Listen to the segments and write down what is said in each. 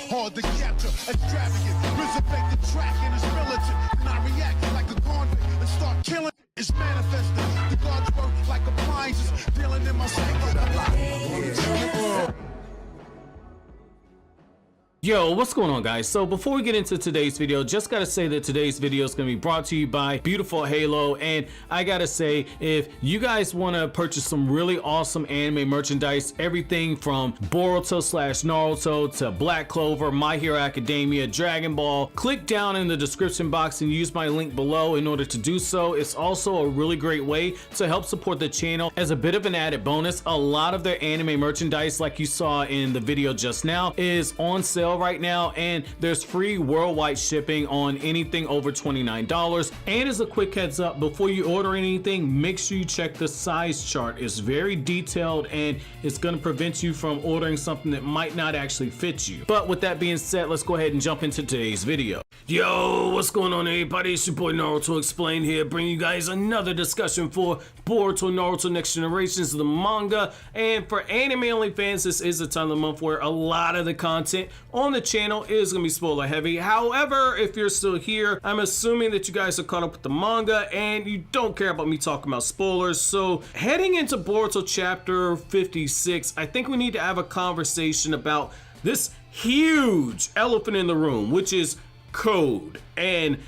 hard to capture, extravagant, resurrect the track and it's militant. And I react like a convict and start killing. It's manifesting. The gods work like appliances, dealing in my psyche. Yo, what's going on, guys? So before we get into today's video, just gotta say that today's video is gonna be brought to you by Beautiful Halo. And I gotta say, if you guys want to purchase some really awesome anime merchandise, everything from Boruto / Naruto to Black Clover, My Hero Academia, Dragon Ball, click down in the description box and use my link below in order to do so. It's also a really great way to help support the channel. As a bit of an added bonus, a lot of their anime merchandise, like you saw in the video just now, is on sale right now, and there's free worldwide shipping on anything over $29. And as a quick heads up, before you order anything, make sure you check the size chart. It's very detailed and it's going to prevent you from ordering something that might not actually fit you. But with that being said, let's go ahead and jump into today's video. Yo, what's going on, everybody? It's your boy Naruto Explained here, bringing you guys another discussion for Boruto Naruto Next Generations, the manga. And for anime only fans, this is the time of the month where a lot of the content on the channel is going to be spoiler heavy. However, if you're still here, I'm assuming that you guys are caught up with the manga and you don't care about me talking about spoilers. So heading into Boruto chapter 56, I think we need to have a conversation about this huge elephant in the room, which is Code. And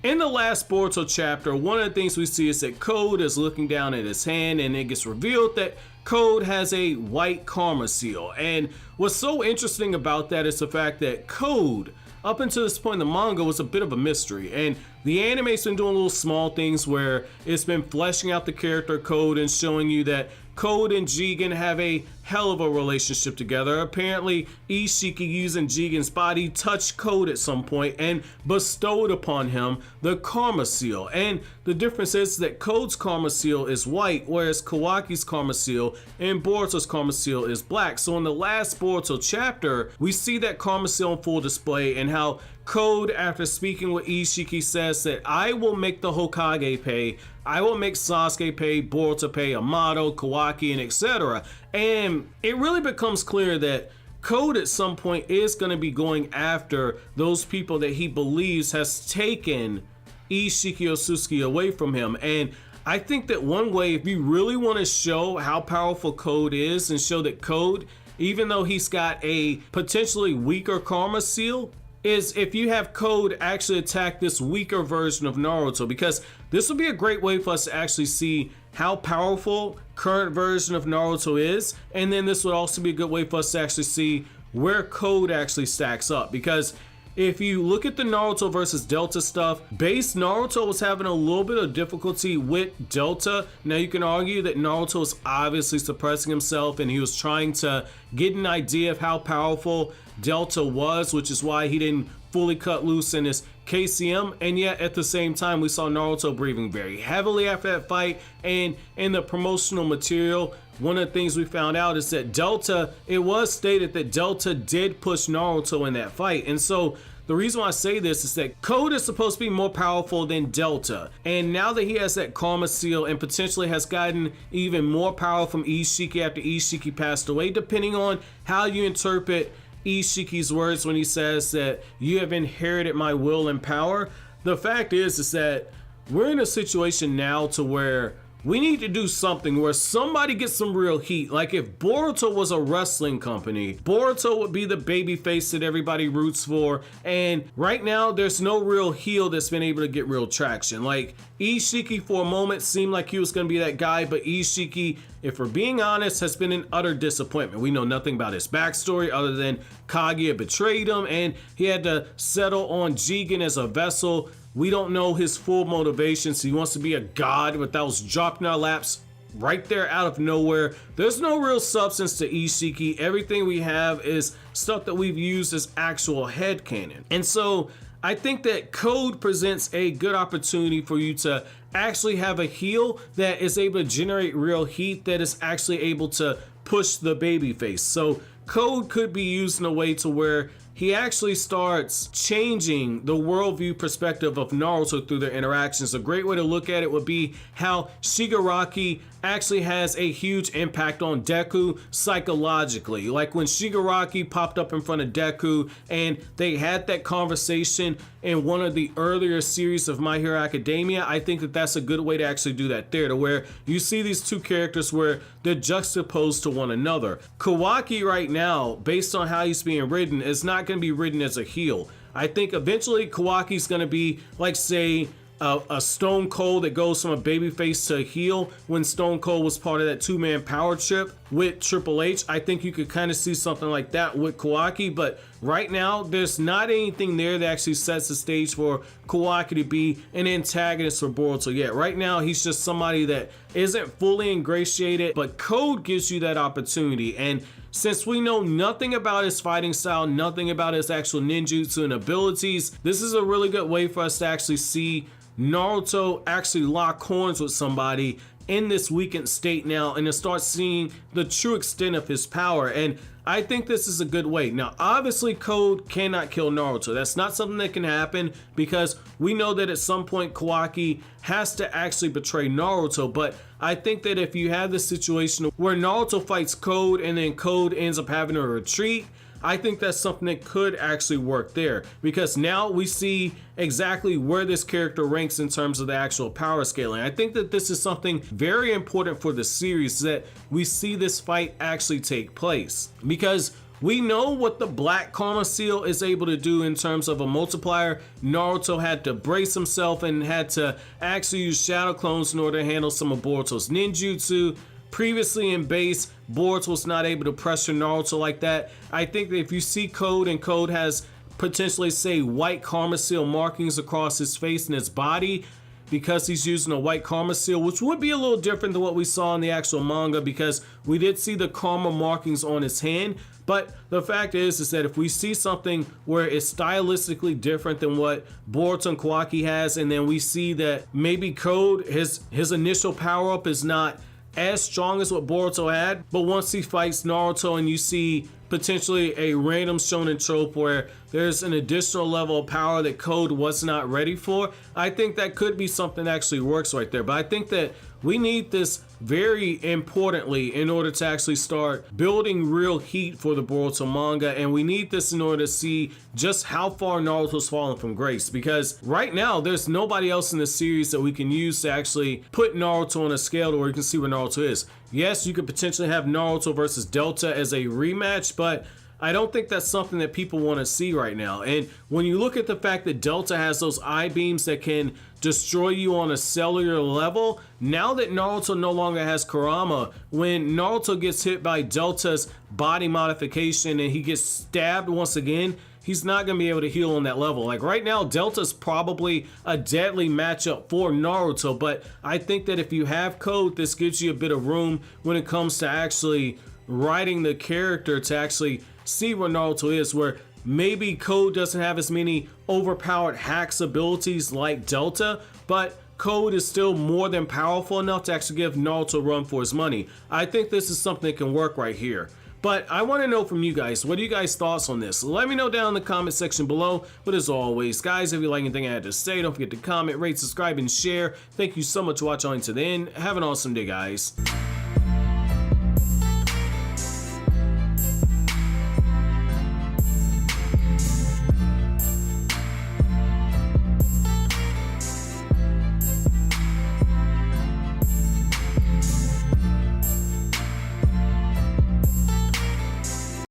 in the last Boruto chapter, one of the things we see is that Code is looking down at his hand, and it gets revealed that Code has a white karma seal. And what's so interesting about that is the fact that Code, up until this point in the manga, was a bit of a mystery. And the anime's been doing little small things where it's been fleshing out the character Code and showing you that Code and Jigen have a hell of a relationship together. Apparently, Isshiki, using Jigen's body, touched Code at some point and bestowed upon him the karma seal. And the difference is that Code's karma seal is white, whereas Kawaki's karma seal and Boruto's karma seal is black. So in the last Boruto chapter, we see that karma seal on full display, and how Code, after speaking with Isshiki, says that I will make the Hokage pay, I will make Sasuke pay, Boruto pay, Amato, Kawaki, and etc. And it really becomes clear that Code at some point is going to be going after those people that he believes has taken Isshiki Otsutsuki away from him. And I think that one way, if you really want to show how powerful Code is and show that Code, even though he's got a potentially weaker karma seal, is if you have Code actually attack this weaker version of Naruto, because this would be a great way for us to actually see how powerful current version of Naruto is. And then this would also be a good way for us to actually see where Code actually stacks up, because if you look at the Naruto versus Delta stuff, base Naruto was having a little bit of difficulty with Delta. Now you can argue that Naruto was obviously suppressing himself and he was trying to get an idea of how powerful Delta was, which is why he didn't fully cut loose in his KCM. And yet at the same time, we saw Naruto breathing very heavily after that fight. And in the promotional material, one of the things we found out is that Delta, it was stated that Delta did push Naruto in that fight. And so the reason why I say this is that Code is supposed to be more powerful than Delta. And now that he has that karma seal and potentially has gotten even more power from Isshiki after Isshiki passed away, depending on how you interpret Ishiki's words when he says that you have inherited my will and power. The fact is that we're in a situation now to where we need to do something where somebody gets some real heat. Like if Boruto was a wrestling company, Boruto would be the baby face that everybody roots for. And right now there's no real heel that's been able to get real traction. Like Isshiki for a moment seemed like he was going to be that guy, but Isshiki, if we're being honest, has been an utter disappointment. We know nothing about his backstory other than Kaguya betrayed him and he had to settle on Jigen as a vessel. We don't know his full motivations. He wants to be a god, but that was dropped in our laps right there out of nowhere. There's no real substance to Isshiki. Everything we have is stuff that we've used as actual headcanon. And so I think that Code presents a good opportunity for you to actually have a heel that is able to generate real heat, that is actually able to push the baby face. So Code could be used in a way to where he actually starts changing the worldview perspective of Naruto through their interactions. A great way to look at it would be how Shigaraki actually has a huge impact on Deku psychologically. Like when Shigaraki popped up in front of Deku and they had that conversation in one of the earlier series of My Hero Academia, I think that that's a good way to actually do that there, to where you see these two characters where they're juxtaposed to one another. Kawaki right now, based on how he's being written, is not going to be written as a heel. I think eventually Kawaki's going to be like, say, a Stone Cold that goes from a babyface to a heel. When Stone Cold was part of that two-man power trip with Triple H, I think you could kind of see something like that with Kawaki, but right now there's not anything there that actually sets the stage for Kawaki to be an antagonist for Boruto yet. Right now he's just somebody that isn't fully ingratiated, but Code gives you that opportunity. And since we know nothing about his fighting style, nothing about his actual ninjutsu and abilities, this is a really good way for us to actually see Naruto actually lock horns with somebody in this weakened state now and to start seeing the true extent of his power. And I think this is a good way. Now, obviously, Code cannot kill Naruto. That's not something that can happen because we know that at some point Kawaki has to actually betray Naruto. But I think that if you have this situation where Naruto fights Code and then Code ends up having to retreat, I think that's something that could actually work there, because now we see exactly where this character ranks in terms of the actual power scaling. I think that this is something very important for the series, that we see this fight actually take place, because we know what the Black Karma Seal is able to do in terms of a multiplier. Naruto had to brace himself and had to actually use Shadow Clones in order to handle some of Boruto's ninjutsu. Previously in base, Boruto was not able to pressure Naruto like that. I think that if you see Code and Code has potentially, say, white Karma Seal markings across his face and his body, because he's using a white Karma Seal, which would be a little different than what we saw in the actual manga, because we did see the Karma markings on his hand. But the fact is that if we see something where it's stylistically different than what Boruto and Kawaki has, and then we see that maybe Code, his initial power up is not as strong as what Boruto had, but once he fights Naruto and you see potentially a random shonen trope where there's an additional level of power that Code was not ready for, I think that could be something that actually works right there. But I think that we need this very importantly in order to actually start building real heat for the Boruto manga, and we need this in order to see just how far Naruto's fallen from grace, because right now there's nobody else in the series that we can use to actually put Naruto on a scale to where you can see where Naruto is. Yes, you could potentially have Naruto versus Delta as a rematch, but I don't think that's something that people want to see right now. And when you look at the fact that Delta has those eye beams that can destroy you on a cellular level, now that Naruto no longer has Kurama, when Naruto gets hit by Delta's body modification and he gets stabbed once again, he's not going to be able to heal on that level. Like right now, Delta's probably a deadly matchup for Naruto, but I think that if you have Code, this gives you a bit of room when it comes to actually writing the character to actually see where Naruto is, where maybe Code doesn't have as many overpowered hacks abilities like Delta, but Code is still more than powerful enough to actually give Naruto a run for his money. I think this is something that can work right here. But I want to know from you guys, what are you guys' thoughts on this? Let me know down in the comment section below. But as always, guys, if you like anything I had to say, don't forget to comment, rate, subscribe, and share. Thank you so much for watching until the end. Have an awesome day, guys.